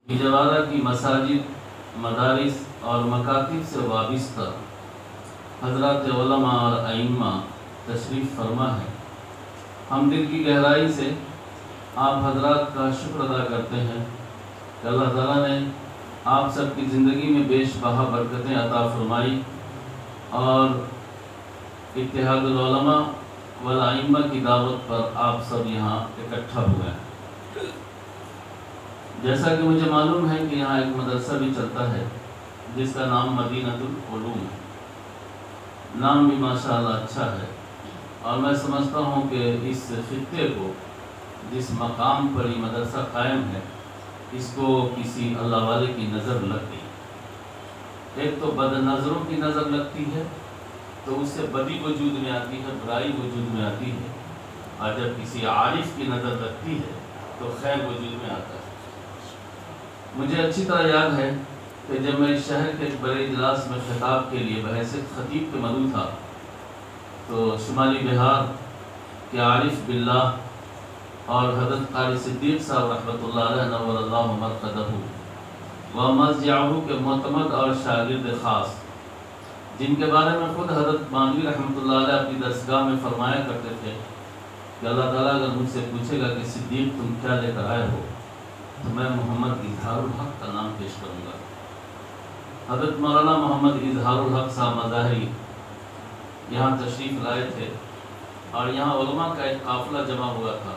جوارہ کی مساجد، مدارس اور مکاتب سے وابستہ حضرات علماء اور ائمہ تشریف فرما ہے۔ ہم دل کی گہرائی سے آپ حضرات کا شکر ادا کرتے ہیں کہ اللہ تعالیٰ نے آپ سب کی زندگی میں بیش بہا برکتیں عطا فرمائی اور اتحاد العلماء والائمہ کی دعوت پر آپ سب یہاں اکٹھا ہوئے ہیں۔ جیسا کہ مجھے معلوم ہے کہ یہاں ایک مدرسہ بھی چلتا ہے جس کا نام مدینہ العلوم ہے۔ نام بھی ماشاءاللہ اچھا ہے، اور میں سمجھتا ہوں کہ اس خطے کو جس مقام پر یہ مدرسہ قائم ہے اس کو کسی اللہ والے کی نظر لگ گئی۔ ایک تو بد نظروں کی نظر لگتی ہے تو اس سے بدی وجود میں آتی ہے، برائی وجود میں آتی ہے، اور جب کسی عارف کی نظر لگتی ہے تو خیر وجود میں آتا ہے۔ مجھے اچھی طرح یاد ہے کہ جب میں اس شہر کے ایک بڑے اجلاس میں خطاب کے لیے بحیثیت خطیب کے مدعو تھا تو شمالی بہار کے عارف باللہ اور حضرت قاری صدیق صاحب رحمۃ اللہ علیہ نور اللہ مرقدہ و مضجعہ کے معتمد اور شاگرد خاص، جن کے بارے میں خود حضرت مانوی رحمۃ اللہ علیہ اپنی درسگاہ میں فرمایا کرتے تھے کہ اللہ تعالیٰ اگر مجھ سے پوچھے گا کہ صدیق تم کیا لے کر آئے ہو تو میں محمد اظہار الحق کا نام پیش کروں گا۔ حضرت مولانا محمد اظہار الحق صاحب مظاہری یہاں تشریف لائے تھے اور یہاں علماء کا ایک قافلہ جمع ہوا تھا،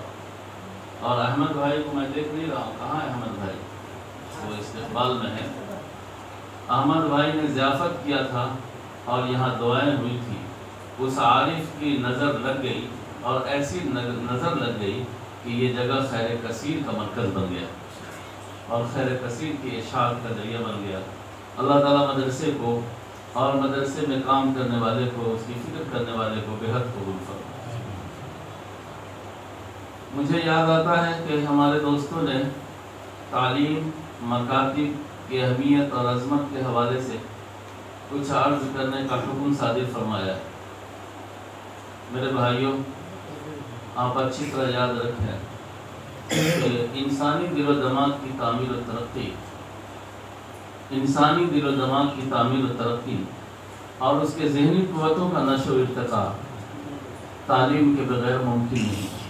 اور احمد بھائی کو میں دیکھ نہیں رہا ہوں، کہاں ہے احمد بھائی؟ وہ استقبال میں ہے۔ احمد بھائی نے ضیافت کیا تھا اور یہاں دعائیں ہوئی تھی۔ اس عارف کی نظر لگ گئی اور ایسی نظر لگ گئی کہ یہ جگہ خیر کثیر کا مرکز بن گیا اور خیر کثیر کی اشاعت کا ذریعہ بن گیا۔ اللہ تعالیٰ مدرسے کو اور مدرسے میں کام کرنے والے کو، اس کی فکر کرنے والے کو بہت قبول فرمائے۔ مجھے یاد آتا ہے کہ ہمارے دوستوں نے تعلیم، مکاتب کی اہمیت اور عظمت کے حوالے سے کچھ عرض کرنے کا حکم صادر فرمایا ہے۔ میرے بھائیوں، آپ اچھی طرح یاد رکھیں کہ انسانی دل و دماغ کی تعمیر و ترقی، انسانی دل و دماغ کی تعمیر و ترقی اور اس کے ذہنی قوتوں کا نشو و ارتقاء تعلیم کے بغیر ممکن نہیں۔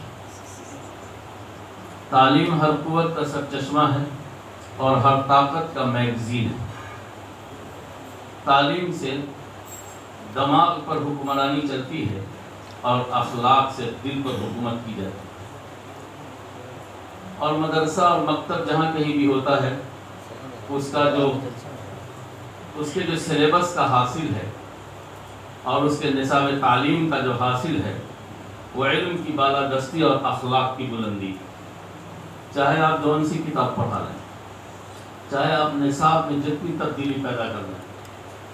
تعلیم ہر قوت کا سرچشمہ ہے اور ہر طاقت کا میگزین ہے۔ تعلیم سے دماغ پر حکمرانی چلتی ہے اور اخلاق سے دل پر حکومت کی جاتی ہے۔ اور مدرسہ اور مکتب جہاں کہیں بھی ہوتا ہے اس کے جو سلیبس کا حاصل ہے اور اس کے نصاب تعلیم کا جو حاصل ہے وہ علم کی بالادستی اور اخلاق کی بلندی۔ چاہے آپ جون سی کتاب پڑھا لیں، چاہے آپ نصاب میں جتنی تبدیلی پیدا کر لیں،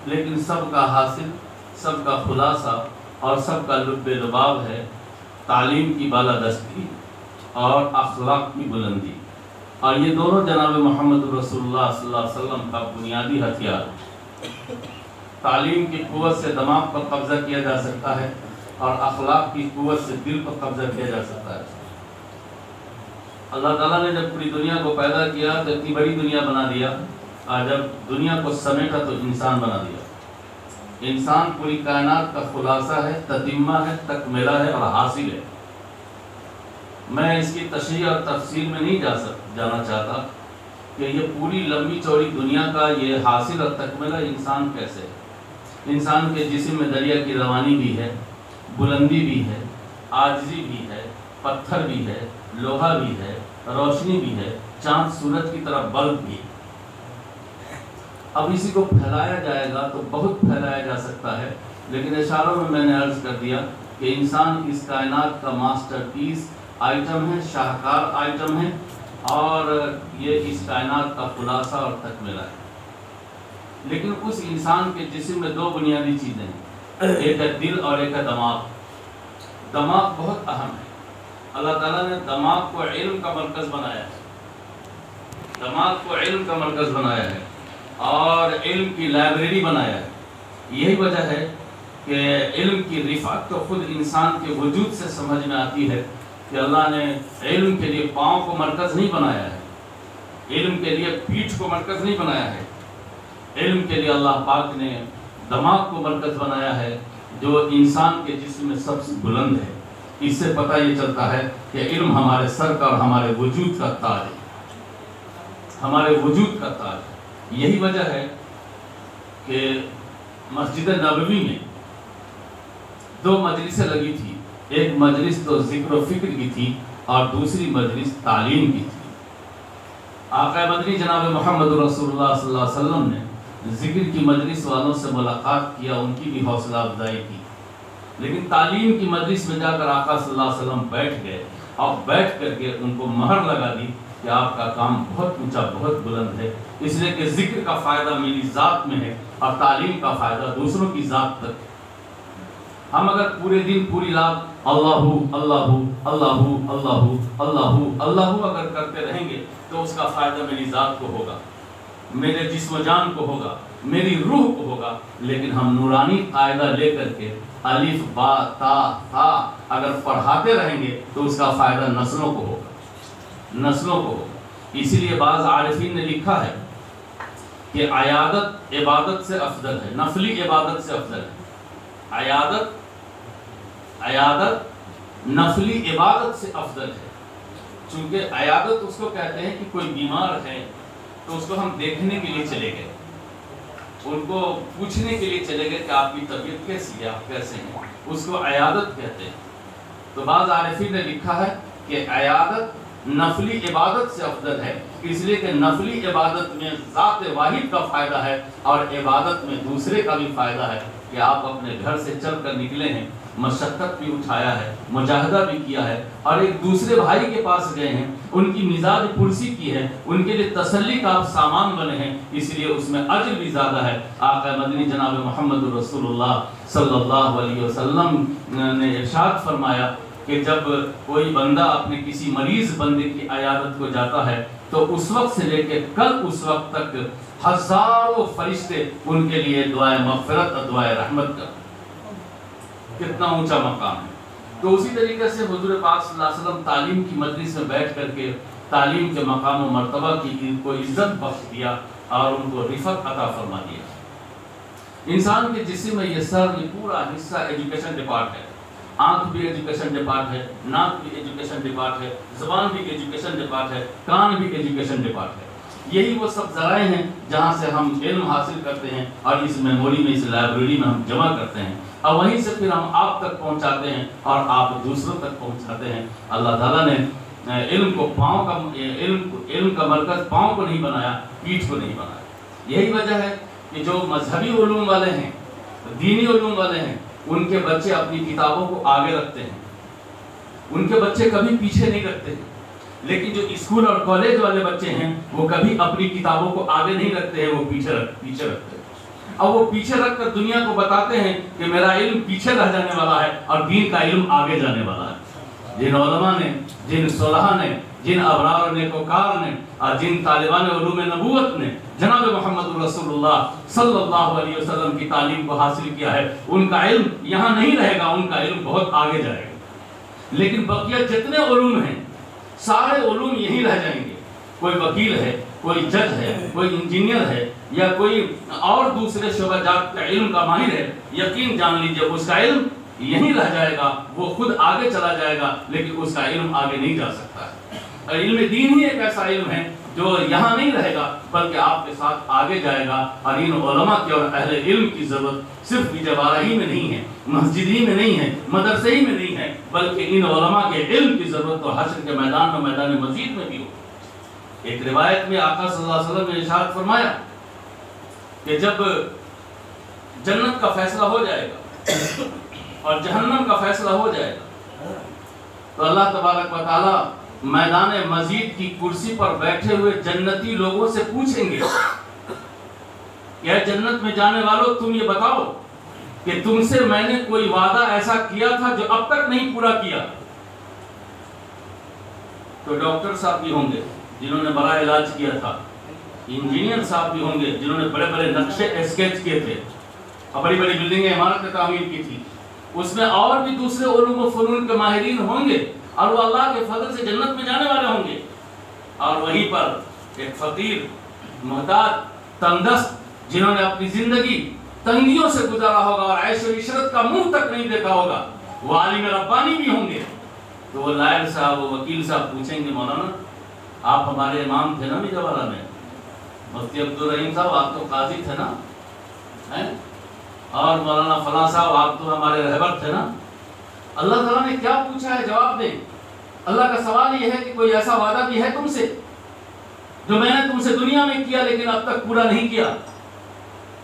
لیکن سب کا حاصل، سب کا خلاصہ اور سب کا لب لباب ہے تعلیم کی بالادستی اور اخلاق کی بلندی۔ اور یہ دونوں جناب محمد رسول اللہ صلی اللہ علیہ وسلم کا بنیادی ہتھیار ہے۔ تعلیم کی قوت سے دماغ پر قبضہ کیا جا سکتا ہے اور اخلاق کی قوت سے دل پر قبضہ کیا جا سکتا ہے۔ اللہ تعالیٰ نے جب پوری دنیا کو پیدا کیا تو اتنی بڑی دنیا بنا دیا، اور جب دنیا کو سمیٹا تو انسان بنا دیا۔ انسان پوری کائنات کا خلاصہ ہے، تتمہ ہے، تکملہ ہے اور حاصل ہے۔ میں اس کی تشریح اور تفصیل میں نہیں جانا چاہتا کہ یہ پوری لمبی چوڑی دنیا کا یہ حاصل اور تکملہ انسان کیسے ہے۔ انسان کے جسم میں دریا کی روانی بھی ہے، بلندی بھی ہے، عاجزی بھی ہے، پتھر بھی ہے، لوہا بھی ہے، روشنی بھی ہے، چاند سورج کی طرح بلب بھی۔ اب اسی کو پھیلایا جائے گا تو بہت پھیلایا جا سکتا ہے، لیکن اشاروں میں نے عرض کر دیا کہ انسان اس کائنات کا ماسٹر پیس آئٹم ہے، شاہکار آئٹم ہے، اور یہ اس کائنات کا خلاصہ اور تکملہ ہے۔ لیکن اس انسان کے جسم میں دو بنیادی چیزیں ہیں، ایک ہے دل اور ایک ہے دماغ۔ دماغ بہت اہم ہے۔ اللہ تعالیٰ نے دماغ کو علم کا مرکز بنایا ہے، دماغ کو علم کا مرکز بنایا ہے اور علم کی لائبریری بنایا ہے۔ یہی وجہ ہے کہ علم کی رفعت تو خود انسان کے وجود سے سمجھ میں آتی ہے کہ اللہ نے علم کے لیے پاؤں کو مرکز نہیں بنایا ہے، علم کے لیے پیٹھ کو مرکز نہیں بنایا ہے، علم کے لیے اللہ پاک نے دماغ کو مرکز بنایا ہے، جو انسان کے جسم میں سب سے بلند ہے۔ اس سے پتہ یہ چلتا ہے کہ علم ہمارے سر کا اور ہمارے وجود کا تاج ہے، ہمارے وجود کا تاج ہے۔ یہی وجہ ہے کہ مسجد نبوی میں 2 مجلسیں لگی تھی، ایک مجلس تو ذکر و فکر کی تھی اور دوسری مجلس تعلیم کی تھی۔ آقا مدنی جناب محمد رسول اللہ صلی اللہ علیہ وسلم نے ذکر کی مجلس والوں سے ملاقات کیا، ان کی بھی حوصلہ افزائی کی، لیکن تعلیم کی مجلس میں جا کر آقا صلی اللہ علیہ وسلم بیٹھ گئے اور بیٹھ کر کے ان کو مہر لگا دی کہ آپ کا کام بہت اونچا، بہت بلند ہے، اس لیے کہ ذکر کا فائدہ میری ذات میں ہے اور تعلیم کا فائدہ دوسروں کی ذات تک۔ ہم اگر پورے دن پوری رات اللہ اللہ اللہ اللہ اللہ اللہ اگر کرتے رہیں گے تو اس کا فائدہ میری ذات کو ہوگا، میرے جسم و جان کو ہوگا، میری روح کو ہوگا، لیکن ہم نورانی قاعدہ لے کر کے الف با تا تھا اگر پڑھاتے رہیں گے تو اس کا فائدہ نسلوں کو ہوگا، نسلوں کو ہوگا۔ اسی لیے بعض عارفین نے لکھا ہے کہ عیادت عبادت سے افضل ہے، نفلی عبادت سے افضل ہے، عیادت نفلی عبادت سے افضل ہے، چونکہ عیادت اس کو کہتے ہیں کہ کوئی بیمار ہے تو اس کو ہم دیکھنے کے لیے چلے گئے، ان کو پوچھنے کے لیے چلے گئے کہ آپ کی طبیعت کیسی ہے، آپ کیسے ہیں، اس کو عیادت کہتے ہیں۔ تو بعض عارفین نے لکھا ہے کہ عیادت نفلی عبادت سے افضل ہے، اس لیے کہ نفلی عبادت میں ذات واحد کا فائدہ ہے اور عبادت میں دوسرے کا بھی فائدہ ہے کہ آپ اپنے گھر سے چل کر نکلے ہیں، مشقت بھی اٹھایا ہے، مجاہدہ بھی کیا ہے اور ایک دوسرے بھائی کے پاس گئے ہیں، ان کی مزاج پرسی کی ہے، ان کے لیے تسلی کا آپ سامان بنے ہیں، اس لیے اس میں اجر بھی زیادہ ہے۔ آقا مدنی جناب محمد رسول اللہ صلی اللہ علیہ وسلم نے ارشاد فرمایا کہ جب کوئی بندہ اپنے کسی مریض بندے کی عیادت کو جاتا ہے تو اس وقت سے لے کے کل اس وقت تک ہزاروں فرشتے ان کے لیے دعائے مغفرت اور دعائے رحمت کا، کتنا اونچا مقام ہے۔ تو اسی طریقے سے حضور پاک صلی اللہ علیہ وسلم تعلیم کی مجلس میں بیٹھ کر کے تعلیم کے مقام و مرتبہ کی کو عزت بخش دیا اور ان کو رفعت عطا فرما دیا۔ انسان کے جسم میں یہ سر، یہ پورا حصہ ایجوکیشن ڈپارٹ ہے، آنکھ بھی ایجوکیشن ڈپارٹ ہے، ناک بھی ایجوکیشن ڈپارٹ ہے، زبان بھی ایجوکیشن ڈپارٹ ہے، کان بھی ایجوکیشن ڈپارٹ ہے۔ یہی وہ سب ذرائع ہیں جہاں سے ہم علم حاصل کرتے ہیں اور اس میموری میں، اس لائبریری میں ہم جمع کرتے ہیں اور وہیں سے پھر ہم آپ تک پہنچاتے ہیں اور آپ دوسروں تک پہنچاتے ہیں۔ اللہ تعالیٰ نے علم کو علم کا مرکز پاؤں کو نہیں بنایا، پیٹھ کو نہیں بنایا۔ یہی وجہ ہے کہ جو مذہبی علوم والے ہیں، دینی علوم والے ہیں، ان کے بچے اپنی کتابوں کو آگے رکھتے ہیں، ان کے بچے کبھی پیچھے نہیں رکھتے ہیں، لیکن جو اسکول اور کالج والے بچے ہیں وہ کبھی اپنی کتابوں کو آگے نہیں رکھتے ہیں، وہ پیچھے رکھتے ہیں، اور وہ پیچھے رکھ کر دنیا کو بتاتے ہیں کہ میرا علم پیچھے رہ جانے والا ہے اور دین کا علم آگے جانے والا ہے۔ جن علماء نے، جن صلحاء نے، جن ابرار نیکوکار نے اور جن طالبان علوم نبوت نے جناب محمد رسول اللہ صلی اللہ علیہ وسلم کی تعلیم کو حاصل کیا ہے، ان کا علم یہاں نہیں رہے گا، ان کا علم بہت آگے جائے گا۔ لیکن بقیہ جتنے علوم ہیں سارے علوم یہیں رہ جائیں گے۔ کوئی وکیل ہے، کوئی جج ہے، کوئی انجینئر ہے یا کوئی اور دوسرے شعبہ جات کا علم کا ماہر ہے، یقین جان لیجئے اس کا علم یہیں رہ جائے گا، وہ خود آگے چلا جائے گا لیکن اس کا علم آگے نہیں جا سکتا ہے۔ علم دین ہی ایک ایسا علم ہے جو یہاں نہیں رہے گا بلکہ آپ کے ساتھ آگے جائے گا، اور ان علماء کی اور اہل علم کی ضرورت صرف جوارہ ہی میں نہیں ہے، مسجد ہی میں نہیں ہے، مدرسے ہی میں نہیں ہے، بلکہ ان علماء کے علم کی ضرورت تو حشر کے میدان میں، میدان مزید میں بھی ہو۔ ایک روایت میں آقا صلی اللہ علیہ وسلم نے ارشاد فرمایا کہ جب جنت کا فیصلہ ہو جائے گا اور جہنم کا فیصلہ ہو جائے گا تو اللہ تبارک و تعالی میدان مزید کی کرسی پر بیٹھے ہوئے جنتی لوگوں سے پوچھیں گے کہ اے جنت میں جانے والوں، تم یہ بتاؤ کہ تم سے میں نے کوئی وعدہ ایسا کیا تھا جو اب تک نہیں پورا کیا؟ تو ڈاکٹر صاحب بھی ہوں گے جنہوں نے بڑا علاج کیا تھا، انجینئر صاحب بھی ہوں گے جنہوں نے بڑے بڑے نقشے اسکیچ کیے تھے اور بڑی بڑی بلڈنگیں، عمارتیں تعمیر کی تھی، اس میں اور بھی دوسرے علوم و فنون کے ماہرین ہوں گے اور وہ اللہ کے فضل سے جنت میں جانے والے ہوں گے، اور وہیں پر ایک فقیر محتاج تنگدست جنہوں نے اپنی زندگی تنگیوں سے گزارا ہوگا اور عیش و عشرت کا منہ تک نہیں دیکھا ہوگا، وہ عالم ربانی بھی ہوں گے، تو وہ لائر صاحب، وہ وکیل صاحب پوچھیں گے مولانا آپ ہمارے امام تھے نا میرے والا میں، مفتی عبدالرحیم صاحب آپ تو قاضی تھے نا، اور مولانا فلاں صاحب آپ تو ہمارے رہبر تھے نا، اللہ تعالیٰ نے کیا پوچھا ہے جواب دیں۔ اللہ کا سوال یہ ہے کہ کوئی ایسا وعدہ بھی ہے تم سے جو میں نے تم سے دنیا میں کیا لیکن اب تک پورا نہیں کیا؟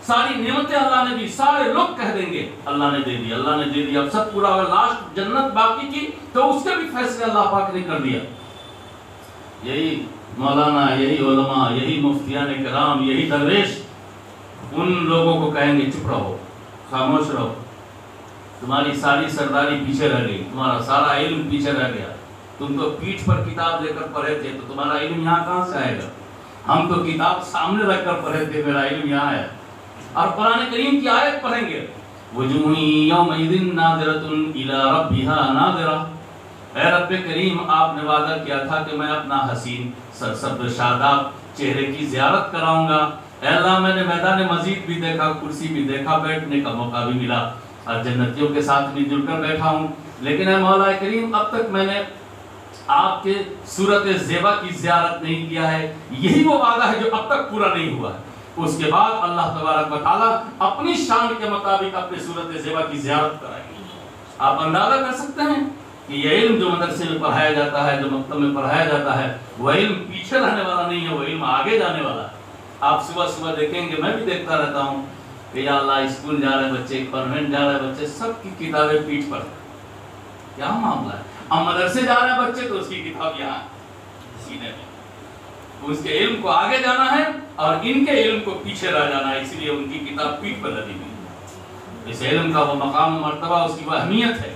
ساری نعمتیں اللہ نے دی، سارے لوگ کہہ دیں گے اللہ نے دے دیا، اللہ نے دے دیا، اب سب پورا ہوا، لاسٹ جنت باقی کی تو اس کے بھی فیصلے اللہ پاک نے کر دیا۔ یہی مولانا، یہی علماء، یہی مفتیان کرام، یہی درویش ان لوگوں کو کہیں گے چپ رہو، خاموش رہو، تمہاری ساری سرداری پیچھے رہ گئی، تمہارا سارا علم پیچھے رہ گیا، تم تو پیٹھ پر کتاب لے کر پڑھے تھے تو تمہارا علم یہاں کہاں سے آئے گا؟ ہم تو کتاب سامنے رکھ کر پڑھے تھے، میرا علم یہاں ہے۔ اور قرآن کریم کی آیت پڑھیں گے، وجوہ یومئذ ناظرۃ الی ربھا ناظرہ، اے رب کریم آپ نے وعدہ کیا تھا کہ میں اپنا حسین سرسبز شاداب چہرے کی زیارت کراؤں گا، اے اللہ میں نے میدان مزید بھی دیکھا، کرسی بھی دیکھا، بیٹھنے کا موقع بھی ملا اور جنتیوں کے ساتھ بھی جل کر بیٹھا ہوں، لیکن اے مولا کریم اب تک میں نے آپ کے صورت زیبا کی زیارت نہیں کیا ہے، یہی وہ وعدہ ہے جو اب تک پورا نہیں ہوا ہے۔ اس کے بعد اللہ تبارک و تعالیٰ اپنی شان کے مطابق اپنی صورت زیبا کی زیارت کرائیں گے۔ آپ اندازہ کر سکتے ہیں کہ یہ علم جو مدرسے میں پڑھایا جاتا ہے، جو مکتب میں پڑھایا جاتا ہے، وہ علم پیچھے رہنے والا نہیں ہے، وہ علم آگے جانے والا ہے۔ آپ صبح صبح دیکھیں گے، میں بھی دیکھتا رہتا ہوں کہ یا اللہ اسکول جا رہے بچے، کانوینٹ جا رہے بچے، سب کی کتابیں پیٹھ پر، کیا معاملہ ہے؟ اب مدرسے جا رہے بچے تو اس کی کتاب یہاں سینے میں، اس کے علم کو آگے جانا ہے اور ان کے علم کو پیچھے رہ جانا ہے، اس لیے ان کی کتاب پیٹھ پر لگی ہوئی ہے۔ اس علم کا وہ مقام و مرتبہ، اس کی وہ اہمیت ہے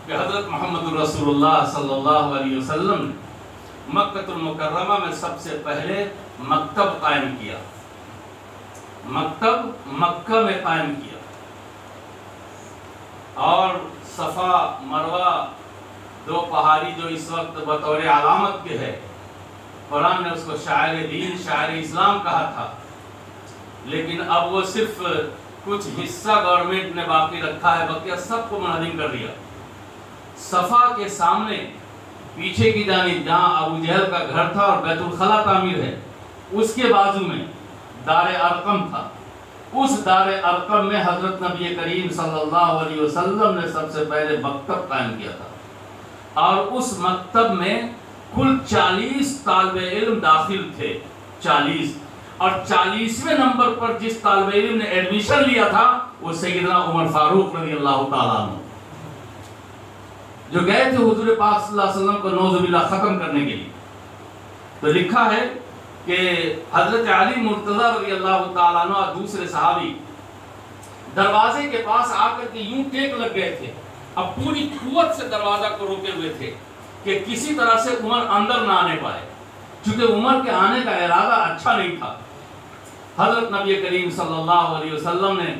کہ حضرت محمد رسول اللہ صلی اللہ علیہ وسلم نے مکہ المکرمہ میں سب سے پہلے مکتب قائم کیا، مکتب مکہ میں قائم کیا، اور صفا مروہ دو پہاڑی جو اس وقت بطور علامت کے ہے، قرآن نے اس کو شاعر دین، شاعر اسلام کہا تھا، لیکن اب وہ صرف کچھ حصہ گورنمنٹ نے باقی رکھا ہے، بقیہ سب کو منہدم کر دیا۔ صفا کے سامنے پیچھے کی جانب جہاں ابو جہل کا گھر تھا اور بیت الخلا تعمیر ہے، اس کے بازو میں دار ارقم تھا، اس دار ارقم میں حضرت نبی کریم صلی اللہ علیہ وسلم نے سب سے پہلے مکتب قائم کیا تھا، اور اس مکتب میں کل 40 طالب علم داخل تھے، 40، اور 40ویں نمبر پر جس طالب علم نے ایڈمیشن لیا تھا وہ سیدنا عمر فاروق رضی اللہ تعالیٰ عنہ، جو گئے تھے حضور پاک صلی اللہ علیہ وسلم کو نعوذ باللہ ختم کرنے کے لیے۔ تو لکھا ہے کہ حضرت علی مرتضیٰ رضی اللہ تعالیٰ عنہ اور دوسرے صحابی دروازے کے پاس آ کر کے یوں ٹیک لگ گئے تھے، اب پوری قوت سے دروازہ کو روکے ہوئے تھے کہ کسی طرح سے عمر اندر نہ آنے پائے، چونکہ عمر کے آنے کا ارادہ اچھا نہیں تھا۔ حضرت نبی کریم صلی اللہ علیہ وسلم نے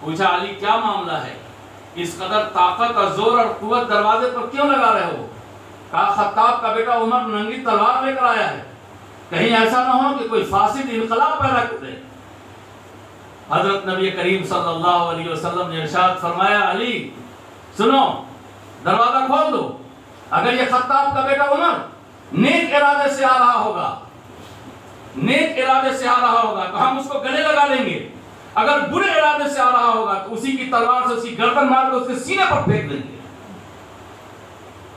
پوچھا علی کیا معاملہ ہے، اس قدر طاقت اور زور اور قوت دروازے پر کیوں لگا رہے ہو؟ کہا خطاب کا بیٹا عمر ننگی تلوار لے کر آیا ہے، کہیں ایسا نہ ہو کہ کوئی فاسد انقلاب پیدا کر دے۔ حضرت نبی کریم صلی اللہ علیہ وسلم نے ارشاد فرمایا علی سنو، دروازہ کھول دو، اگر یہ خطاب کا بیٹا عمر نیک ارادے سے آ رہا ہوگا، نیک ارادے سے آ رہا ہوگا تو ہم اس کو گلے لگا لیں گے، اگر برے ارادے سے آ رہا ہوگا تو اسی کی تلوار سے اسی گردن مار کے اس کے سینے پر پھینک دیں گے۔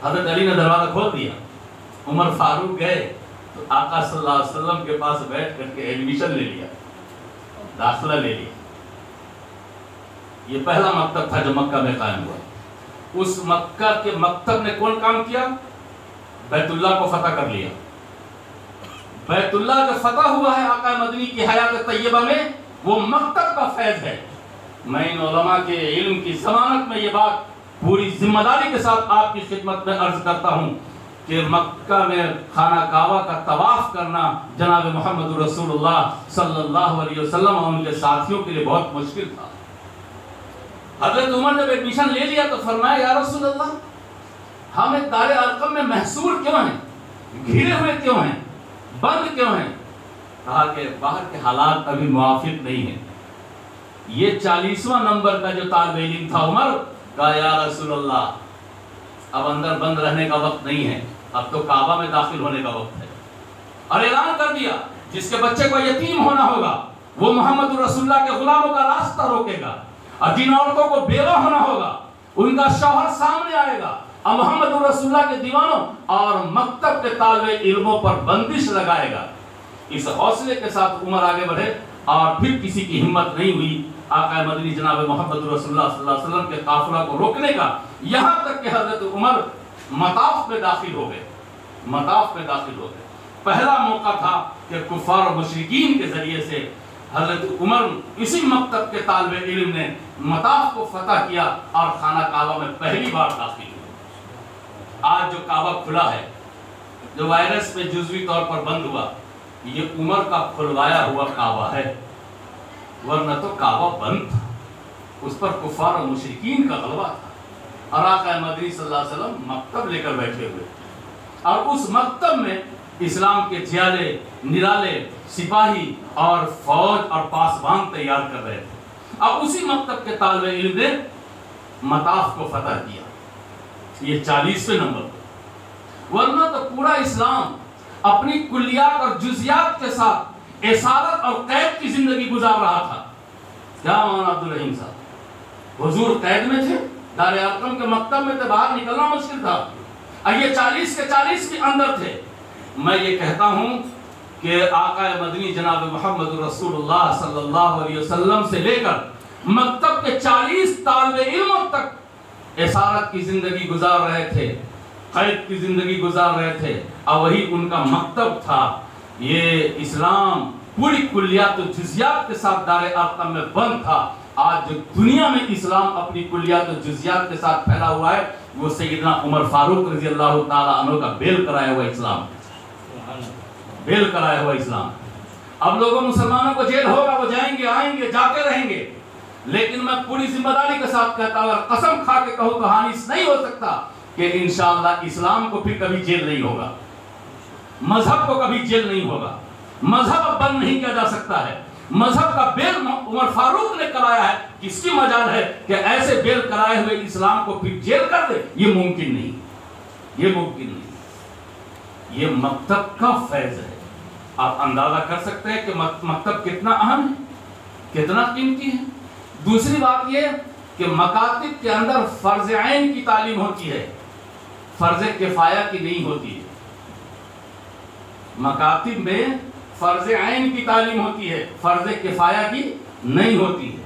حضرت علی نے دروازہ کھول دیا، عمر فاروق گئے تو آقا صلی اللہ علیہ وسلم کے پاس بیٹھ کر کے ایڈمیشن لے لیا، داخلہ لے لیا۔ یہ پہلا مکتب تھا جو مکہ میں قائم ہوا۔ اس مکہ کے مکتب نے کون کام کیا؟ بیت اللہ کو فتح کر لیا۔ بیت اللہ جو فتح ہوا ہے آقا مدنی کی حیات طیبہ میں، وہ مکتب کا فیض ہے۔ میں ان علماء کے علم کی ضمانت میں یہ بات پوری ذمہ داری کے ساتھ آپ کی خدمت میں عرض کرتا ہوں کہ مکہ میں خانہ کعبہ کا طواف کرنا جناب محمد رسول اللہ صلی اللہ علیہ وسلم اور ان کے ساتھیوں کے لیے بہت مشکل تھا۔ حضرت عمر جب ایڈمیشن لے لیا تو فرمایا یا رسول اللہ ہم ایک دار ارقم میں محصور کیوں ہیں، گھرے ہوئے کیوں ہیں، بند کیوں ہیں؟ کہا کہ باہر کے حالات ابھی موافق نہیں ہیں. یہ 40واں نمبر کا جو طالب علم تھا عمر، کہا یا رسول اللہ اب اندر بند رہنے کا وقت نہیں ہے، اب تو کعبہ میں داخل ہونے کا وقت ہے. اور اعلان کر دیا جس کے بچے کو یتیم ہونا ہوگا وہ محمد رسول اللہ کے غلاموں کا راستہ روکے گا، اور جن عورتوں کو بیوہ ہونا ہوگا ان کا شوہر سامنے آئے گا، اور محمد رسول اللہ کے دیوانوں اور مکتب کے طالب علموں پر بندش لگائے گا. اس حوصلے کے ساتھ عمر آگے بڑھے اور پھر کسی کی ہمت نہیں ہوئی آقا مدنی جناب محمد رسول اللہ صلی اللہ علیہ وسلم کے قافلہ کو روکنے کا، یہاں تک کہ حضرت عمر مطاف میں داخل ہو گئے. مطاف میں داخل ہو گئے. پہلا موقع تھا کہ کفار و مشرکین کے ذریعے سے حضرت عمر اسی مکتب کے طالب علم نے مطاف کو فتح کیا اور خانہ کعبہ میں پہلی بار داخل ہوئے. آج جو کعبہ کھلا ہے، جو وائرس میں جزوی طور پر بند ہوا، یہ عمر کا کھلوایا ہوا کعبہ ہے، ورنہ تو کعبہ بند تھا. اس پر کفار و مشرکین کا غلبہ تھا. اور آقا مدنی صلی اللہ علیہ وسلم مکتب لے کر بیٹھے ہوئے، اور اس مکتب میں اسلام کے جیالے نرالے سپاہی اور فوج اور پاسبان تیار کر رہے تھے. اب اسی مکتب کے طالب علم نے مطاف کو فتح کیا. یہ 40ویں نمبر پر. ورنہ تو پورا اسلام اپنی کلیات اور جزیات کے ساتھ اسارت اور قید کی زندگی گزار رہا تھا. کیا مولانا عبدالرحیم صاحب، حضور قید میں تھے، دار ارقم کے مکتب میں تھے، باہر نکلنا مشکل تھا، اور یہ 40 کے 40 بھی اندر تھے. میں یہ کہتا ہوں کہ آقا مدنی جناب محمد رسول اللہ صلی اللہ علیہ وسلم سے لے کر مکتب کے 40 طالب علموں تک اسارت کی زندگی گزار رہے تھے، قید کی زندگی گزار رہے تھے، اور وہی ان کا مکتب تھا. یہ اسلام پوری کلیات و جزیات کے ساتھ دار ارقم میں بند تھا. آج جو دنیا میں اسلام اپنی کلیات و جزیات کے ساتھ پھیلا ہوا ہے، وہ سیدنا عمر فاروق رضی اللہ تعالیٰ عنہ کا بیل کرایا ہوا اسلام، بیل کرایا ہوا اسلام. اب لوگوں مسلمانوں کو جیل ہوگا، وہ جائیں گے آئیں گے جاتے رہیں گے، لیکن میں پوری ذمہ داری کے ساتھ کہتا ہوں، اگر قسم کھا کے کہوں تو حانیس نہیں ہو سکتا کہ انشاءاللہ اسلام کو پھر کبھی جیل نہیں ہوگا، مذہب کو کبھی جیل نہیں ہوگا. مذہب اب بند نہیں کیا جا سکتا ہے. مذہب کا بیل عمر فاروق نے کرایا ہے. کس کی مجال ہے کہ ایسے بیل کرائے ہوئے اسلام کو پھر جیل کر دے؟ یہ ممکن نہیں، یہ ممکن نہیں. یہ مکتب کا فیض ہے. آپ اندازہ کر سکتے ہیں کہ مکتب کتنا اہم ہے، کتنا قیمتی ہے. دوسری بات یہ کہ مکاتب کے اندر فرض عین کی تعلیم ہوتی ہے، فرض کفایہ کی نہیں ہوتی ہے. مکاتب میں فرض عین کی تعلیم ہوتی ہے، فرض کفایہ کی نہیں ہوتی ہے.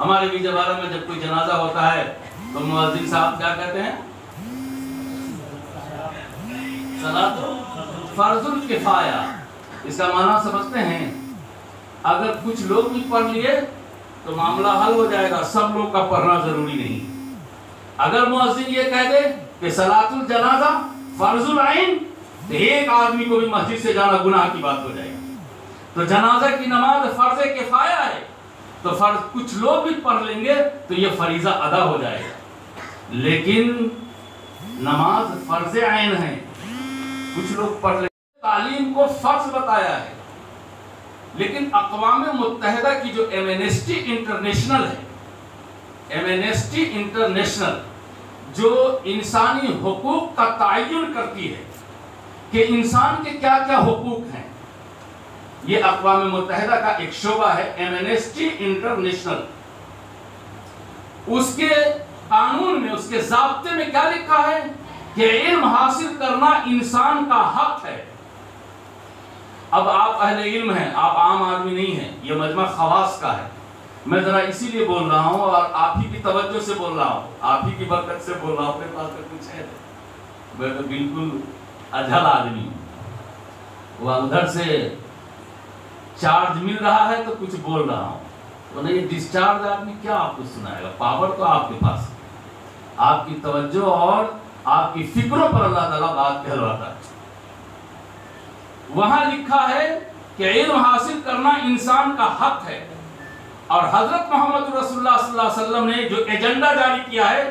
ہمارے بھی جبارہ میں جب کوئی جنازہ ہوتا ہے تو مؤذن صاحب کیا کہتے ہیں؟ صلاۃ فرض الکفایہ. اس کا معنی سمجھتے ہیں؟ اگر کچھ لوگ بھی پڑھ لیے تو معاملہ حل ہو جائے گا، سب لوگ کا پڑھنا ضروری نہیں. اگر مؤذن یہ کہہ دے کہ صلاۃ الجنازہ فرض العین، تو ایک آدمی کو بھی مسجد سے جانا گناہ کی بات ہو جائے گی. تو جنازہ کی نماز فرض کفایہ ہے، تو فرض کچھ لوگ بھی پڑھ لیں گے تو یہ فریضہ ادا ہو جائے گا. لیکن نماز فرض عین ہے، کچھ لوگ پڑھ لیں گے. تعلیم کو فرض بتایا ہے. لیکن اقوام متحدہ کی جو ایمنسٹی انٹرنیشنل ہے، ایمنسٹی انٹرنیشنل جو انسانی حقوق کا تعین کرتی ہے کہ انسان کے کیا کیا حقوق ہیں، یہ اقوام متحدہ کا ایک شعبہ ہے ایمنسٹی انٹرنیشنل. اس کے قانون میں، اس کے ضابطے میں کیا لکھا ہے کہ علم حاصل کرنا انسان کا حق ہے. اب آپ اہل علم ہیں، آپ عام آدمی نہیں ہیں، یہ مجمع خواص کا ہے. میں ذرا اسی لیے بول رہا ہوں اور آپ ہی کی توجہ سے بول رہا ہوں، آپ ہی کی برکت سے بول رہا ہوں. میرے پاس کچھ ہے، میں تو بالکل اجھل آدمی ہوں. وہ ادھر سے چارج مل رہا ہے تو کچھ بول رہا ہوں. تو نہیں، ڈسچارج آدمی کیا آپ کو سنائے گا؟ پاور تو آپ کے پاس ہے. آپ کی توجہ اور آپ کی فکروں پر اللہ تعالیٰ بات کہلواتا ہے. وہاں لکھا ہے کہ علم حاصل کرنا انسان کا حق ہے. اور حضرت محمد رسول اللہ صلی اللہ علیہ وسلم نے جو ایجنڈا جاری کیا ہے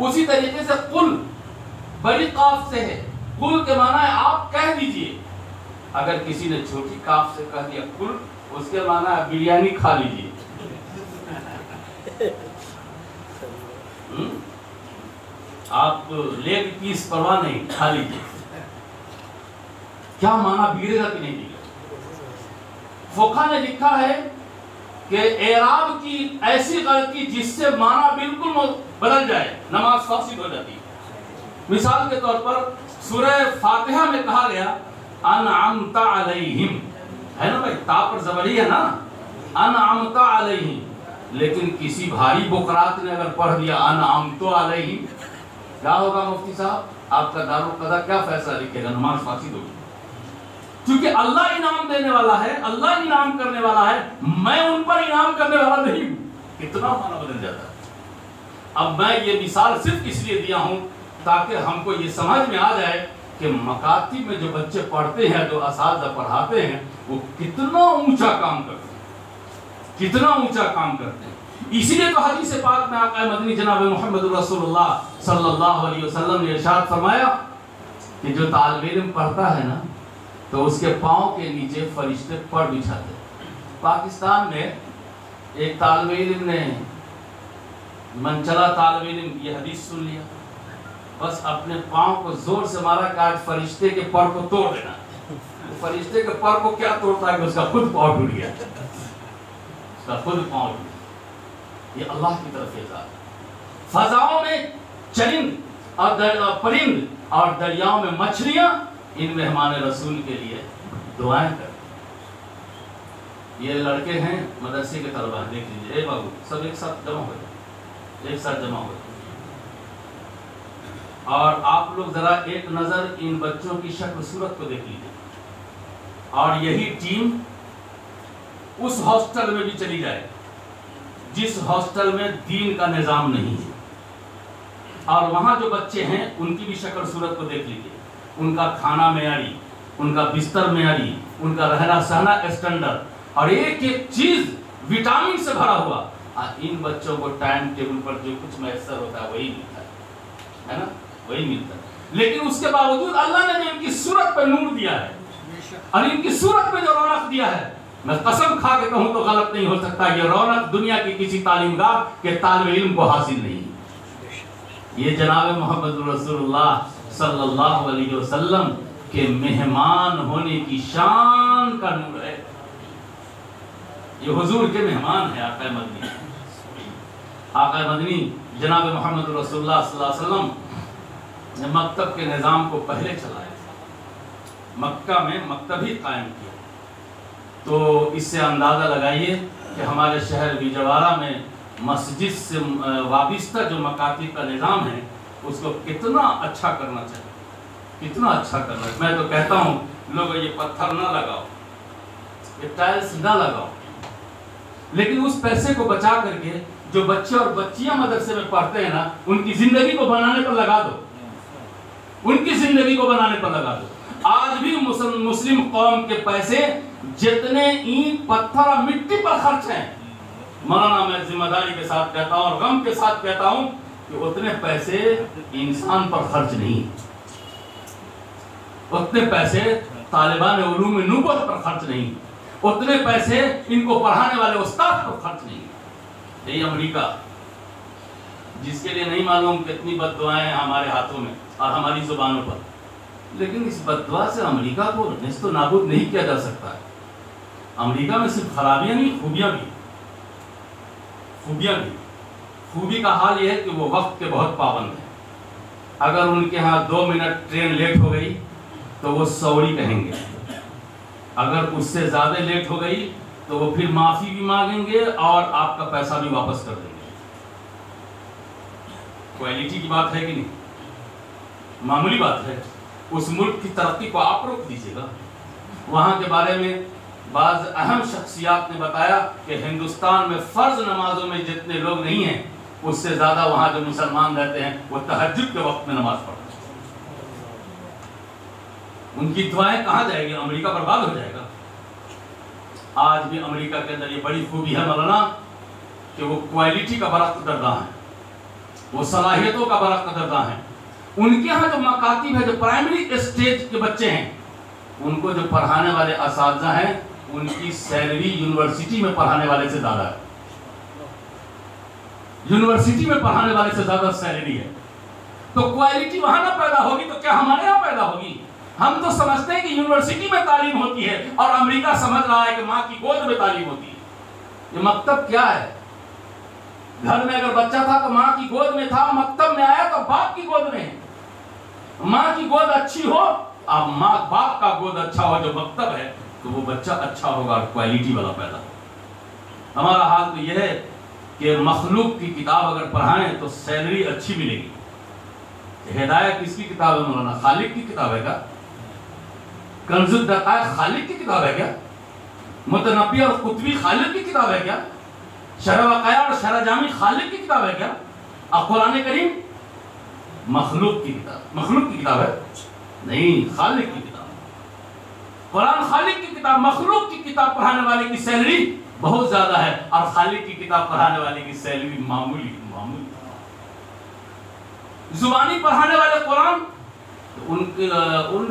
اسی طریقے سے قل بڑی قاف سے ہے، قل کے معنی ہے آپ کہہ دیجئے. اگر کسی نے چھوٹی کاف سے کہہ دیا قل، اس کے معنی ہے بریانی کھا لیجئے. آپ لیگ پیس پرواہ نہیں، کھا لیجئے. کیا معنی بگڑے گا کہ نہیں بگڑے گا؟ فقہ نے لکھا ہے کہ اعراب کی ایسی غلطی جس سے معنی بالکل بدل جائے نماز فاسد ہو جاتی ہے. مثال کے طور پر سورہ فاتحہ میں کہا گیا انعمت علیہم، ہے نا بھائی، تا پر زبری ہے نا، انعمت علیہم. لیکن کسی بھاری بقرات نے اگر پڑھ دیا انعمت علیہم، کیا ہوگا مفتی صاحب؟ آپ کا دارالقضا کیا فیصلہ لکھے گا؟ نماز فاسد ہوگی. کیونکہ اللہ انعام دینے والا ہے، اللہ انعام کرنے والا ہے، میں ان پر انعام کرنے والا نہیں ہوں. کتنا معنی بدل جاتا ہے. اب میں یہ مثال صرف اس لیے دیا ہوں تاکہ ہم کو یہ سمجھ میں آ جائے کہ مکاتب میں جو بچے پڑھتے ہیں، جو اساتذہ پڑھاتے ہیں، وہ کتنا اونچا کام کرتے ہیں، کتنا اونچا کام کرتے ہیں. اسی لیے تو حدیث پاک میں آقا مدنی جناب محمد رسول اللہ صلی اللہ علیہ وسلم نے ارشاد فرمایا کہ جو طالب علم پڑھتا ہے نا تو اس کے پاؤں کے نیچے فرشتے پر بچھاتے ہیں. پاکستان میں ایک طالب علم نے، منچلا طالب علم، یہ حدیث سن لیا، بس اپنے پاؤں کو زور سے مارا کہ آج فرشتے کے پر کو توڑ دینا. فرشتے کے پر کو کیا توڑتا ہے کہ اس کا خود پاؤں ٹوٹ گیا، اس کا خود پاؤں ٹوٹ گیا. یہ اللہ کی طرف اعزاز. فضاؤں میں چرند اور پرند اور دریاؤں میں مچھلیاں ان مہمان رسول کے لیے دعائیں کریں. یہ لڑکے ہیں مدرسے کے طلبہ، دیکھ لیجیے. اے بابو سب ایک ساتھ جمع ہو جائے، ایک ساتھ جمع ہو جائے. اور آپ لوگ ذرا ایک نظر ان بچوں کی شکل صورت کو دیکھ لیجیے. اور یہی ٹیم اس ہاسٹل میں بھی چلی جائے جس ہاسٹل میں دین کا نظام نہیں ہے، اور وہاں جو بچے ہیں ان کی بھی شکل صورت کو دیکھ لیجیے. ان کا کھانا معیاری، ان کا بستر معیاری، ان کا رہنا سہنا اسٹینڈرڈ، اور ایک ایک چیز وٹامن سے بھرا ہوا. ان بچوں کو ٹائم ٹیبل پر جو کچھ میسر ہوتا ہے وہی ملتا ہے نا، وہی ملتا ہے. لیکن اس کے باوجود اللہ نے جو ان کی صورت پہ نور دیا ہے اور ان کی صورت پہ جو رونق دیا ہے، میں قسم کھا کے کہوں تو غلط نہیں ہو سکتا، یہ رونق دنیا کی کسی تعلیم گاہ کے طالب علم کو حاصل نہیں. یہ جناب محمد رسول اللہ صلی اللہ علیہ وسلم کے مہمان ہونے کی شان کا نور ہے. یہ حضور کے مہمان ہیں آقا مدنی. آقا مدنی جناب محمد رسول اللہ صلی اللہ علیہ وسلم نے مکتب کے نظام کو پہلے چلایا، مکہ میں مکتب ہی قائم کیا. تو اس سے اندازہ لگائیے کہ ہمارے شہر وجوارہ میں مسجد سے وابستہ جو مکاتب کا نظام ہے اس کو کتنا اچھا کرنا چاہیے، کتنا اچھا کرنا ہے. میں تو کہتا ہوں لوگ یہ پتھر نہ لگاؤ، یہ ٹائلز نہ لگاؤ، لیکن اس پیسے کو بچا کر کے جو بچے اور بچیاں مدرسے میں پڑھتے ہیں نا ان کی زندگی کو بنانے پر لگا دو، ان کی زندگی کو بنانے پر لگا دو. آج بھی مسلم قوم کے پیسے جتنے اینٹ پتھر اور مٹی پر خرچ ہیں، مولانا میں ذمہ داری کے ساتھ کہتا ہوں اور غم کے ساتھ کہتا ہوں کہ اتنے پیسے انسان پر خرچ نہیں، اتنے پیسے طالبان علوم نبوت پر خرچ نہیں، اتنے پیسے ان کو پڑھانے والے استاد پر خرچ نہیں. یہی امریکہ جس کے لیے نہیں معلوم کتنی بد دعائیں ہیں ہمارے ہاتھوں میں اور ہماری زبانوں پر، لیکن اس بد دعا سے امریکہ کو نیست و نابود نہیں کیا جا سکتا ہے. امریکہ میں صرف خرابیاں نہیں، خوبیاں بھی. خوبی کا حال یہ ہے کہ وہ وقت کے بہت پابند ہیں. اگر ان کے ہاں 2 منٹ ٹرین لیٹ ہو گئی تو وہ سوری کہیں گے، اگر اس سے زیادہ لیٹ ہو گئی تو وہ پھر معافی بھی مانگیں گے اور آپ کا پیسہ بھی واپس کر دیں گے. کوالٹی کی بات ہے کہ نہیں؟ معمولی بات ہے. اس ملک کی ترقی کو آپ روک دیجیے گا. وہاں کے بارے میں بعض اہم شخصیات نے بتایا کہ ہندوستان میں فرض نمازوں میں جتنے لوگ نہیں ہیں اس سے زیادہ وہاں جو مسلمان رہتے ہیں وہ تہجد کے وقت میں نماز پڑھتے ہیں. ان کی دعائیں کہاں جائے گی؟ امریکہ برباد ہو جائے گا. آج بھی امریکہ کے اندر یہ بڑی خوبی ہے مولانا کہ وہ کوالٹی کا برخت دردا ہے. وہ صلاحیتوں کا بڑا قدرداں ہیں. ان کے ہاں جو مکاتب ہے، جو پرائمری اسٹیج کے بچے ہیں، ان کو جو پڑھانے والے اساتذہ ہیں ان کی سیلری یونیورسٹی میں پڑھانے والے سے زیادہ ہے. یونیورسٹی میں پڑھانے والے سے زیادہ سیلری ہے. تو کوالٹی وہاں نہ پیدا ہوگی تو کیا ہمارے یہاں پیدا ہوگی؟ ہم تو سمجھتے ہیں کہ یونیورسٹی میں تعلیم ہوتی ہے اور امریکہ سمجھ رہا ہے کہ ماں کی گود میں تعلیم ہوتی ہے. یہ مکتب کیا ہے؟ گھر میں اگر بچہ تھا تو ماں کی گود میں تھا، مکتب میں آیا تو باپ کی گود میں ہے. ماں کی گود اچھی ہو، اب ماں باپ کا گود اچھا ہو جو مکتب ہے، تو وہ بچہ اچھا ہوگا اور کوالٹی والا پیدا ہوگا. ہمارا حال تو یہ ہے کہ مخلوق کی کتاب اگر پڑھائیں تو سیلری اچھی ملے گی. ہدایت کس کی کتاب ہے مولانا؟ خالق کی کتاب ہے کیا؟ کنز الدقائق خالق کی کتاب ہے کیا؟ متنبی اور قطبی خالق کی کتاب ہے کیا؟ شرح وقایع اور شرح جامی خالق کی کتاب ہے کیا؟ اب قرآن کریم مخلوق کی کتاب، مخلوق کی کتاب ہے نہیں، خالق کی کتاب. قرآن خالق کی کتاب، مخلوق کی کتاب پڑھانے والے کی سیلری بہت زیادہ ہے اور خالق کی کتاب پڑھانے والے کی سیلری معمولی. زبانی پڑھانے والے قرآن ان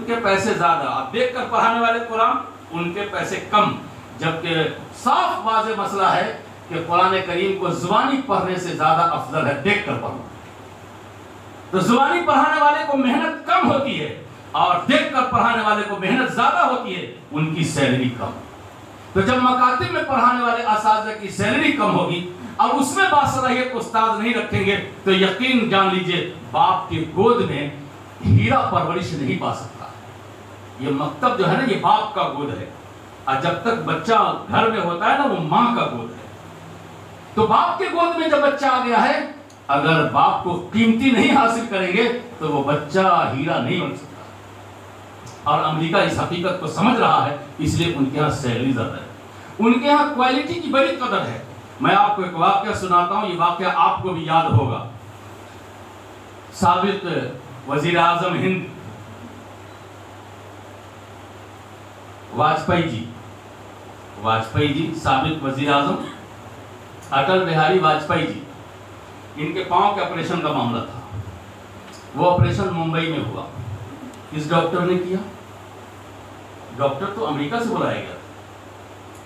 کے پیسے زیادہ، آپ دیکھ کر پڑھانے والے قرآن ان کے پیسے کم. جبکہ صاف واضح مسئلہ ہے کہ قرآن کریم کو زبانی پڑھنے سے زیادہ افضل ہے دیکھ کر پڑھنا. تو زبانی پڑھانے والے کو محنت کم ہوتی ہے اور دیکھ کر پڑھانے والے کو محنت زیادہ ہوتی ہے، ان کی سیلری کم. تو جب مکاتب میں پڑھانے والے اساتذہ کی سیلری کم ہوگی اور اس میں باصلاحیت استاد نہیں رکھیں گے تو یقین جان لیجئے باپ کی گود میں ہیرا پرورش نہیں پا سکتا. یہ مکتب جو ہے نا، یہ باپ کا گود ہے، اور جب تک بچہ گھر میں ہوتا ہے نا، وہ ماں کا گود ہے. تو باپ کے گود میں جب بچہ آ گیا ہے، اگر باپ کو قیمتی نہیں حاصل کریں گے تو وہ بچہ ہیرا نہیں بن سکتا. اور امریکہ اس حقیقت کو سمجھ رہا ہے، اس لیے ان کے ہاں سیلری زیادہ ہے، ان کے ہاں کوالٹی کی بڑی قدر ہے. میں آپ کو ایک واقعہ سناتا ہوں، یہ واقعہ آپ کو بھی یاد ہوگا. سابق وزیر اعظم ہند واجپئی جی، سابق وزیر اعظم اٹل بہاری واجپئی جی، ان کے پاؤں کے آپریشن کا معاملہ تھا. وہ آپریشن ممبئی میں ہوا. کس ڈاکٹر نے کیا؟ ڈاکٹر تو امریکہ سے بلایا گیا.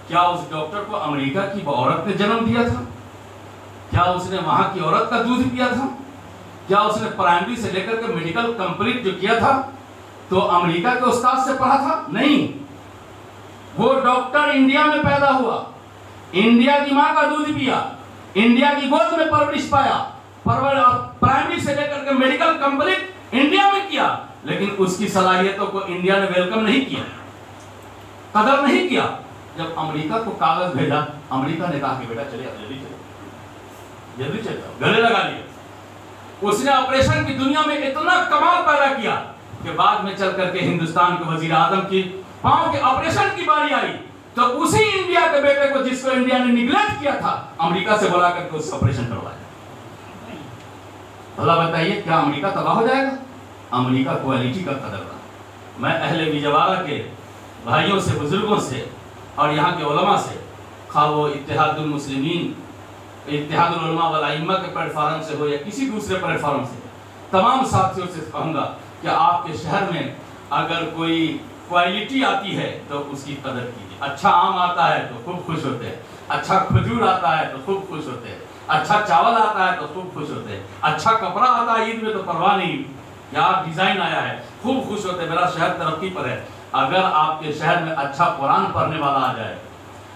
کیا اس ڈاکٹر کو امریکہ کی عورت نے جنم دیا تھا؟ کیا اس نے وہاں کی عورت کا دودھ پیا تھا؟ کیا اس نے پرائمری سے لے کر کے میڈیکل کمپلیٹ جو کیا تھا تو امریکہ کے استاد سے پڑھا تھا؟ نہیں. وہ ڈاکٹر انڈیا میں پیدا ہوا، انڈیا کی ماں کا دودھ پیا، انڈیا کی گود میں پرورش پایا، پرائمری سے لے کر کے میڈیکل کمپلیٹ انڈیا میں کیا، لیکن اس کی صلاحیتوں کو انڈیا نے ویلکم نہیں کیا، قدر نہیں کیا. جب امریکہ کو کاغذ بھیجا، امریکہ نے کہا کہ بیٹا چلے آپ جلدی چلے جاؤ، گلے لگا لیا. اس نے آپریشن کی دنیا میں اتنا کمال پیدا کیا کہ بعد میں چل کر کے ہندوستان کے وزیر اعظم کی پاؤں کے آپریشن کی باری آئی تو اسی انڈیا کے بیٹے کو جس کو انڈیا نے نیگلیکٹ کیا تھا، امریکہ سے بلا کر کے اس آپریشن کروایا. بھلا بتائیے کیا امریکہ تباہ ہو جائے گا؟ امریکہ کوالٹی کا قدر رہا. میں اہل وجوارہ کے بھائیوں سے، بزرگوں سے اور یہاں کے علماء سے، خواہ وہ اتحاد المسلمین، اتحاد العلماء والائمہ کے پلیٹ فارم سے ہو یا کسی دوسرے پلیٹ فارم سے، تمام ساتھیوں سے کہوں گا کہ آپ کے شہر میں اگر کوئی کوالٹی آتی ہے تو اس کی قدر کیجیے. اچھا آم آتا ہے تو خوب خوش ہوتے ہیں، اچھا کھجور آتا ہے تو خوب خوش ہوتے ہیں، اچھا چاول آتا ہے تو خوب خوش ہوتے ہیں، اچھا کپڑا آتا ہے عید میں تو پرواہ نہیں، کیا ڈیزائن آیا ہے، خوب خوش ہوتے ہیں، میرا شہر ترقی پر ہے. اگر آپ کے شہر میں اچھا قرآن پڑھنے والا آ جائے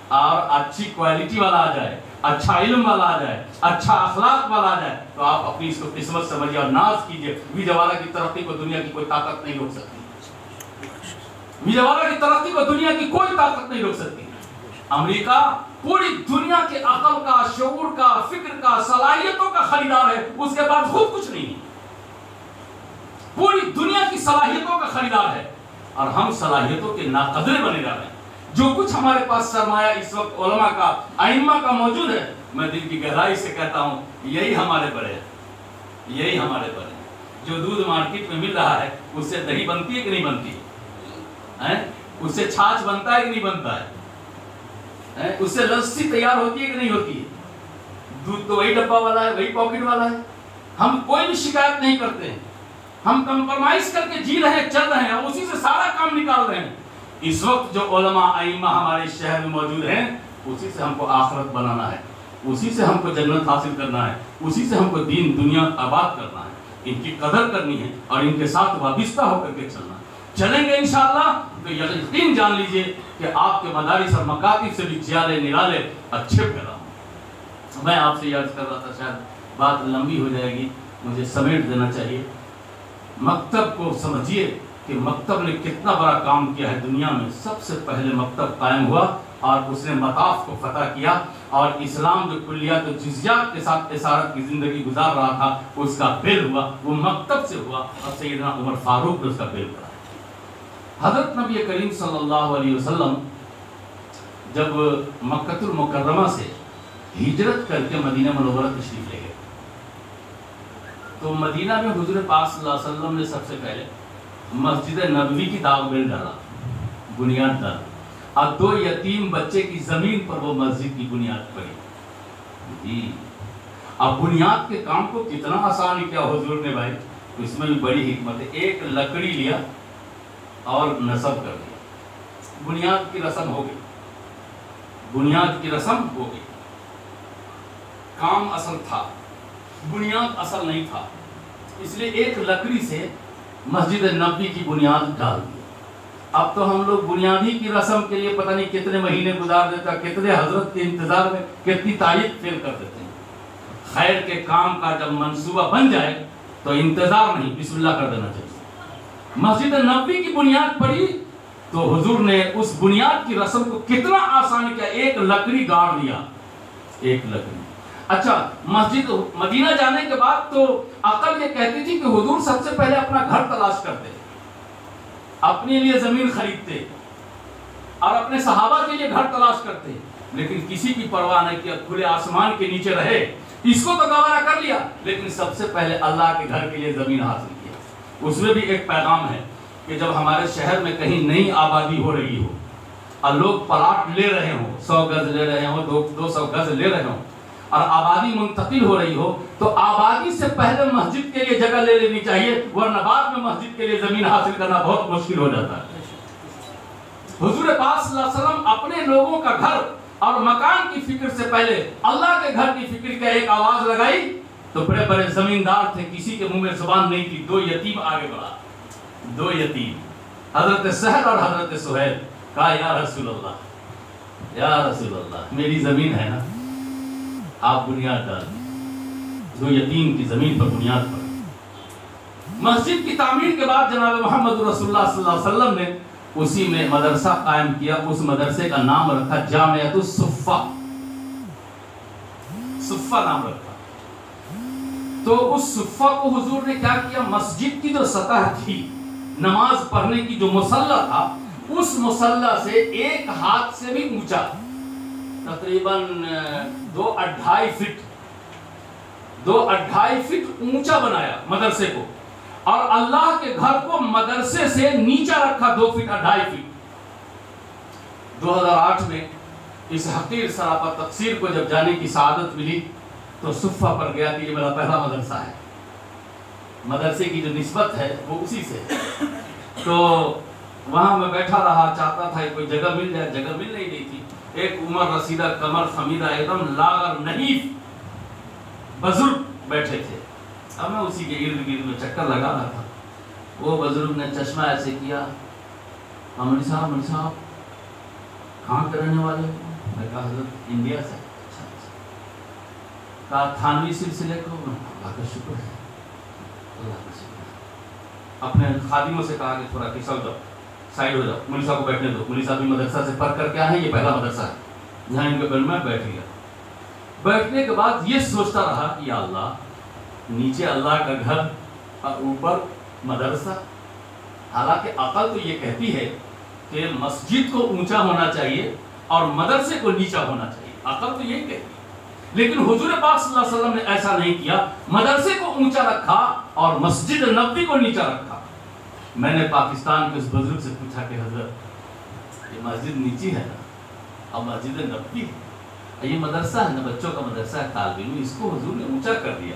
اور اچھی کوالٹی والا آ جائے، اچھا علم والا آ جائے، اچھا اخلاق والا آ جائے تو آپ اپنی اس کو قسمت سمجھیے اور ناز کیجیے. وجوارہ کی ترقی کو دنیا کی کوئی طاقت نہیں روک سکتی. وجوارہ کی ترقی کو دنیا کی کوئی طاقت نہیں روک سکتی. امریکہ پوری دنیا کے عقل کا، شعور کا، فکر کا، صلاحیتوں کا خریدار ہے، اس کے بعد خود کچھ نہیں. پوری دنیا کی صلاحیتوں کا خریدار ہے اور ہم صلاحیتوں کے ناقدر بنے جا رہے ہیں. جو کچھ ہمارے پاس سرمایہ اس وقت علماء کا، ائمہ کا موجود ہے، میں دل کی گہرائی سے کہتا ہوں یہی ہمارے پر ہے، یہی ہمارے پر ہے. جو دودھ مارکیٹ میں مل رہا ہے اس سے دہی بنتی ہے کہ نہیں بنتی ہے؟ اس سے چھاچھ بنتا ہے کہ نہیں بنتا ہے؟ اس سے لسی تیار ہوتی ہے کہ نہیں ہوتی ہے؟ دودھ تو وہی ڈبہ والا ہے، وہی پاکٹ والا ہے. ہم کوئی بھی شکایت نہیں کرتے ہیں، ہم کمپرمائز کر کے جی رہے ہیں، چل رہے ہیں، اور اسی سے سارا کام نکال رہے ہیں۔ اس وقت جو علماء ائمہ ہمارے شہر میں موجود ہیں، اسی سے ہم کو آخرت بنانا ہے، اسی سے ہم کو جنت حاصل کرنا ہے، اسی سے ہم کو دین دنیا آباد کرنا ہے، ان کی قدر کرنی ہے اور ان کے ساتھ وابستہ ہو کر کے چلنا ہے۔ چلیں گے انشاءاللہ تو یقین جان لیجئے کہ آپ کے مدارس اور مکاتب سے بھی جیالے نرالے اچھے پیدا ہوں۔ میں آپ سے عرض کر رہا تھا، شاید بات لمبی ہو جائے گی، مجھے سمیٹ دینا چاہیے۔ مکتب کو سمجھیے کہ مکتب نے کتنا بڑا کام کیا ہے دنیا میں۔ سب سے پہلے مکتب قائم ہوا اور اس نے مطاف کو فتح کیا، اور اسلام جو کلیات و جزیات کے ساتھ اسارت کی زندگی گزار رہا تھا، اس کا بل ہوا، وہ مکتب سے ہوا، اور سیدنا عمر فاروق نے اس کا بل پڑا۔ حضرت نبی کریم صلی اللہ علیہ وسلم جب مکہ المکرمہ سے ہجرت کر کے مدینہ منورہ تشریف لے گئے، تو مدینہ میں حضور پاک صلی اللہ علیہ وسلم نے سب سے پہلے مسجد نبوی کی داغ بیل ڈالا، بنیاد ڈالا، اور 2 یتیم بچے کی زمین پر وہ مسجد کی بنیاد پڑی۔ جی اب بنیاد کے کام کو کتنا آسان کیا حضور نے بھائی، اس میں بھی بڑی حکمت ہے۔ ایک لکڑی لیا اور نصب کر دیا، بنیاد کی رسم ہو گئی، بنیاد کی رسم ہو گئی۔ کام اصل تھا، بنیاد اصل نہیں تھا، اس لیے ایک لکڑی سے مسجد نبوی کی بنیاد ڈال دی۔ اب تو ہم لوگ بنیادی کی رسم کے لیے پتہ نہیں کتنے مہینے گزار دیتا، کتنے حضرت کے انتظار میں کتنی تاریخ فیل کر دیتے ہیں۔ خیر کے کام کا جب منصوبہ بن جائے تو انتظار نہیں، بسم اللہ کر دینا چاہیے۔ مسجد نبوی کی بنیاد پڑی تو حضور نے اس بنیاد کی رسم کو کتنا آسان کیا، ایک لکڑی گاڑ دیا، ایک لکڑی۔ اچھا، مسجد مدینہ جانے کے بعد تو عقل یہ کہتی تھی کہ حضور سب سے پہلے اپنا گھر تلاش کرتے، اپنے لیے زمین خریدتے اور اپنے صحابہ کے لیے گھر تلاش کرتے، لیکن کسی کی پرواہ نہیں کیا، کھلے آسمان کے نیچے رہے، اس کو تو گوارا کر لیا، لیکن سب سے پہلے اللہ کے گھر کے لیے زمین حاصل کیا۔ اس میں بھی ایک پیغام ہے کہ جب ہمارے شہر میں کہیں نئی آبادی ہو رہی ہو اور لوگ پلاٹ لے رہے ہوں، 100 گز لے رہے ہوں، 200 گز لے رہے ہوں، اور آبادی منتقل ہو رہی ہو، تو آبادی سے پہلے مسجد کے لیے جگہ لے لینی چاہیے، ورنہ بعد میں مسجد کے لیے زمین حاصل کرنا بہت مشکل ہو جاتا ہے۔ حضور پاک صلی اللہ علیہ وسلم اپنے لوگوں کا گھر اور مکان کی فکر سے پہلے اللہ کے گھر کی فکر کا ایک آواز لگائی تو بڑے بڑے زمیندار تھے، کسی کے منہ میں زبان نہیں تھی، 2 یتیم آگے بڑھا، 2 یتیم، حضرت سہل اور حضرت سہیل، کہا یا رسول اللہ، یا رسول اللہ، میری زمین ہے نا، آپ بنیاد ڈال دیں۔ 2 یتیم کی زمین پر بنیاد پڑی۔ مسجد کی تعمیر کے بعد جناب محمد رسول اللہ صلی اللہ علیہ وسلم نے اسی میں مدرسہ قائم کیا، اس مدرسے کا نام رکھا جامعۃ الصفہ، صفہ نام رکھا۔ تو اس صفہ کو حضور نے کیا کیا، مسجد کی جو سطح تھی، نماز پڑھنے کی جو مصلی تھا، اس مصلی سے 1 ہاتھ سے بھی اونچا، تقریباً 2.5 فٹ 2.5 فٹ اونچا بنایا مدرسے کو، اور اللہ کے گھر کو مدرسے سے نیچا رکھا 2 فٹ 2.5 فٹ۔ 2008 میں اس حقیر سراپا تقصیر کو جب جانے کی سعادت ملی تو صفہ پر گیا کہ یہ میرا پہلا مدرسہ ہے، مدرسے کی جو نسبت ہے وہ اسی سے۔ تو وہاں میں بیٹھا رہا، چاہتا تھا کوئی جگہ مل جائے، جگہ مل نہیں رہی تھی۔ ایک عمر رسیدہ، کمر خمیدہ، ایک دم لاغر نحیف بزرگ بیٹھے تھے، اب میں اسی کے ارد گرد میں چکر لگا رہا تھا۔ وہ بزرگ نے چشمہ ایسے کیا، مولوی صاحب کہاں کے رہنے والے ہو؟ میں کہا حضرت انڈیا سے۔ کہا تھانوی سلسلے کو؟ اللہ کا شکر ہے، اللہ کا شکر ہے۔ اپنے خادموں سے کہا کہ تھوڑا کسل جاؤ، سائڈ ہو جاؤ، مولوی صاحب کو بیٹھنے دو، مولوی صاحب بھی مدرسہ سے پڑھ کر کے آئے ہیں، یہ پہلا مدرسہ ہے، جہاں ان کے بل میں بیٹھ گیا۔ بیٹھنے کے بعد یہ سوچتا رہا کہ یا اللہ، نیچے اللہ کا گھر اور اوپر مدرسہ، حالانکہ عقل تو یہ کہتی ہے کہ مسجد کو اونچا ہونا چاہیے اور مدرسے کو نیچا ہونا چاہیے، عقل تو یہی کہتی ہے، لیکن حضور پاک صلی اللہ علیہ وسلم نے ایسا نہیں کیا، مدرسے کو اونچا رکھا اور مسجد نبوی کو نیچا رکھا۔ میں نے پاکستان کے اس بزرگ سے پوچھا کہ حضرت یہ مسجد نیچی ہے نا، اور مسجد نبوی ہے، یہ مدرسہ ہے نا، بچوں کا مدرسہ ہے، طالب علم، اس کو حضور نے اونچا کر دیا۔